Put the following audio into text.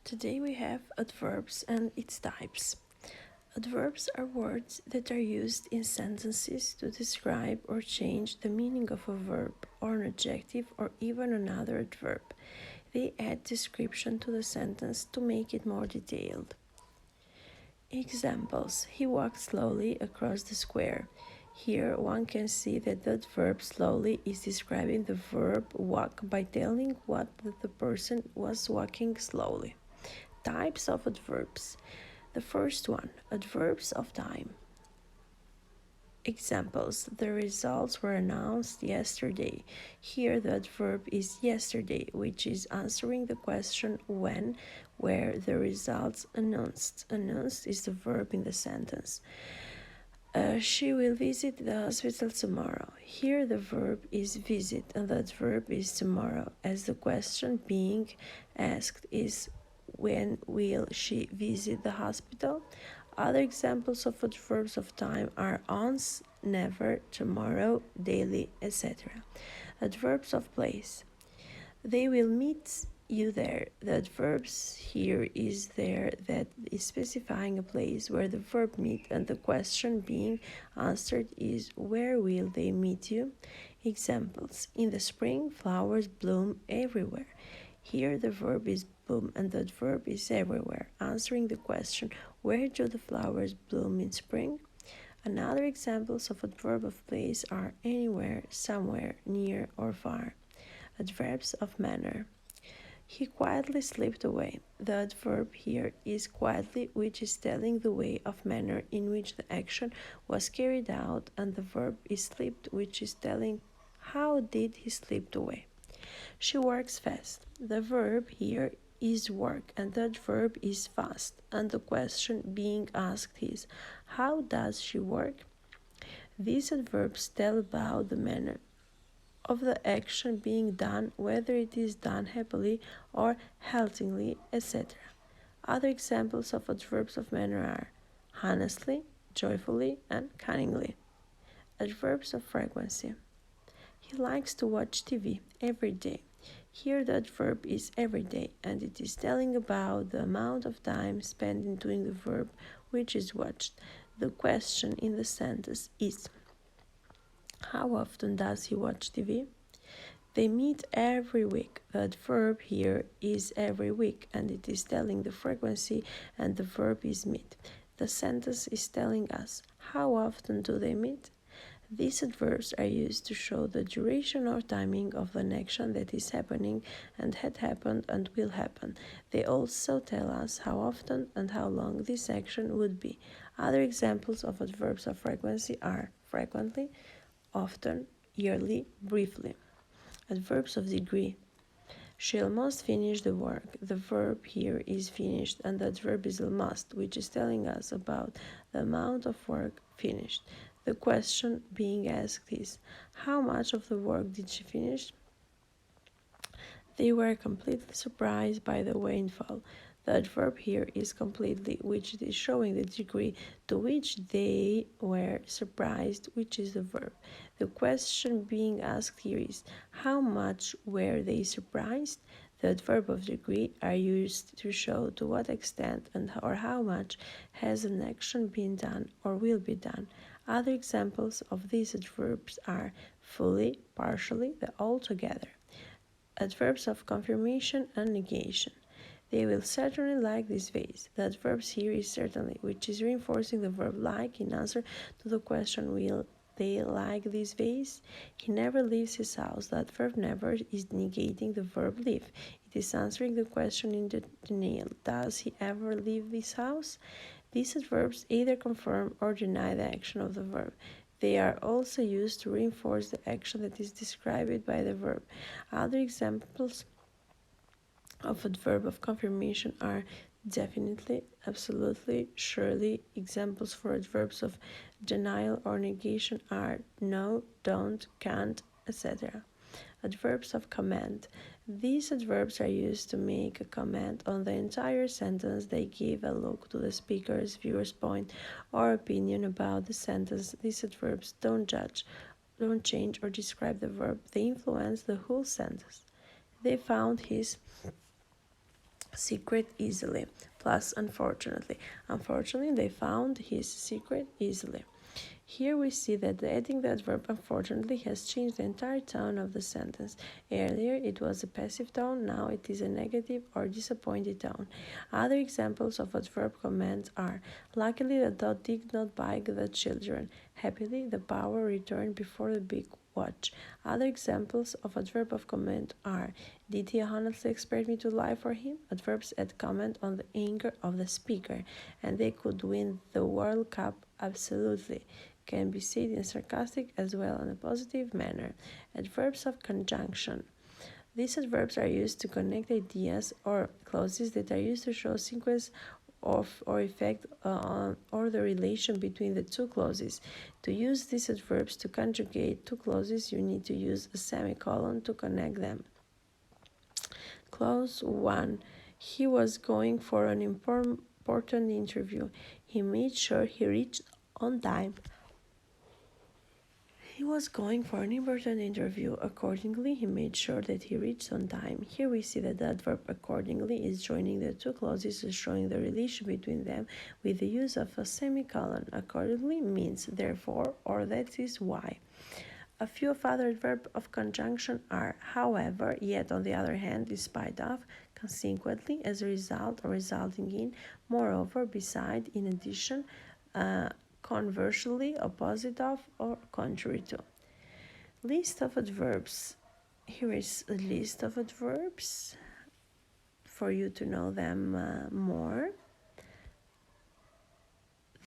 Today we have adverbs and its types. Adverbs are words that are used in sentences to describe or change the meaning of a verb or an adjective or even another adverb. They add description to the sentence to make it more detailed. Examples: he walked slowly across the square. Here one can see that the adverb slowly is describing the verb walk by telling what the person was walking slowly. Types of adverbs. The first one, adverbs of time. Examples: the results were announced yesterday. Here the adverb is yesterday, which is answering the question when, where the results announced. Announced is the verb in the sentence. She will visit the hospital tomorrow. Here the verb is visit and the adverb is tomorrow, as the question being asked is when will she visit the hospital? Other examples of adverbs of time are once, never, tomorrow, daily, etc. Adverbs of place. They will meet you there. The adverbs here is there that is specifying a place where the verb meet, and the question being answered is where will they meet you? Examples: in the spring flowers bloom everywhere. Here the verb is bloom and the adverb is everywhere, answering the question where do the flowers bloom in spring? Another examples of adverb of place are anywhere, somewhere, near or far. Adverbs of manner. He quietly slipped away. The adverb here is quietly, which is telling the way of manner in which the action was carried out, and the verb is slipped, which is telling how did he slip away. She works fast. The verb here is work and the adverb is fast, and the question being asked is how does she work? These adverbs tell about the manner of the action being done, whether it is done happily or haltingly, etc. Other examples of adverbs of manner are honestly, joyfully, and cunningly. Adverbs of frequency. He likes to watch TV every day. Here the adverb is every day, and it is telling about the amount of time spent in doing the verb which is watched. The question in the sentence is how often does he watch TV? They meet every week. The adverb here is every week, and it is telling the frequency, and the verb is meet. The sentence is telling us how often do they meet? These adverbs are used to show the duration or timing of an action that is happening and had happened and will happen. They also tell us how often and how long this action would be. Other examples of adverbs of frequency are frequently, often, yearly, briefly. Adverbs of degree. She almost finished the work. The verb here is finished and the adverb is almost, which is telling us about the amount of work finished. The question being asked is, how much of the work did she finish? They were completely surprised by the rainfall. The adverb here is completely, which is showing the degree to which they were surprised, which is the verb. The question being asked here is, how much were they surprised? The adverb of degree are used to show to what extent and or how much has an action been done or will be done. Other examples of these adverbs are fully, partially, the altogether. Adverbs of confirmation and negation. They will certainly like this vase. The adverbs here is certainly, which is reinforcing the verb like in answer to the question will they like this vase? He never leaves his house. The adverb never is negating the verb leave. It is answering the question in the denial. Does he ever leave this house? These adverbs either confirm or deny the action of the verb. They are also used to reinforce the action that is described by the verb. Other examples of adverb of confirmation are definitely, absolutely, surely. Examples for adverbs of denial or negation are no, don't, can't, etc. Adverbs of command. These adverbs are used to make a comment on the entire sentence. They give a look to the speaker's, viewer's point or opinion about the sentence. These adverbs don't judge, don't change or describe the verb. They influence the whole sentence. They found his secret easily, plus unfortunately. Unfortunately, they found his secret easily. Here we see that adding the adverb unfortunately has changed the entire tone of the sentence. Earlier it was a passive tone, now it is a negative or disappointed tone. Other examples of adverb comments are: luckily the dog did not bite the children. Happily the power returned before the big watch. Other examples of adverb of comment are: did he honestly expect me to lie for him? Adverbs add comment on the anger of the speaker, and they could win the World Cup absolutely. Can be said in a sarcastic as well in a positive manner. Adverbs of conjunction. These adverbs are used to connect ideas or clauses that are used to show sequence of or effect on or the relation between the two clauses. To use these adverbs to conjugate two clauses, you need to use a semicolon to connect them. Clause 1. He was going for an important interview. He made sure he reached on time. He was going for an important interview. Accordingly, he made sure that he reached on time. Here we see that the adverb accordingly is joining the two clauses, showing the relation between them with the use of a semicolon. Accordingly means therefore or that is why. A few of other adverbs of conjunction are however, yet, on the other hand, despite of, consequently, as a result or resulting in, moreover, beside, in addition, conversely, opposite of, or contrary to. List of adverbs. Here is a list of adverbs for you to know them more.